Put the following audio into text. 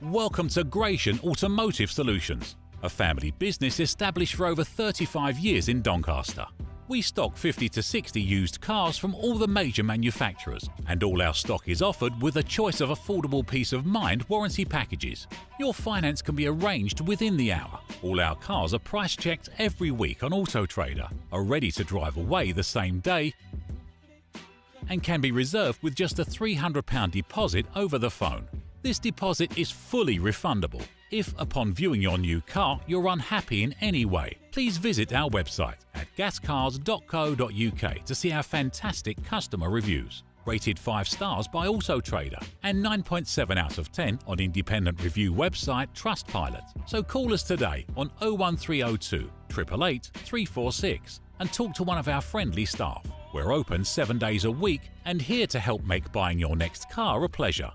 Welcome to Gratian Automotive Solutions, a family business established for over 35 years in Doncaster. We stock 50 to 60 used cars from all the major manufacturers, and all our stock is offered with a choice of affordable peace of mind warranty packages. Your finance can be arranged within the hour. All our cars are price checked every week on Auto Trader, are ready to drive away the same day, and can be reserved with just a £300 deposit over the phone. This deposit is fully refundable. If, upon viewing your new car, you're unhappy in any way, please visit our website at gascars.co.uk to see our fantastic customer reviews. Rated 5 stars by Auto Trader and 9.7 out of 10 on independent review website Trustpilot. So call us today on 01302 888 346 and talk to one of our friendly staff. We're open 7 days a week and here to help make buying your next car a pleasure.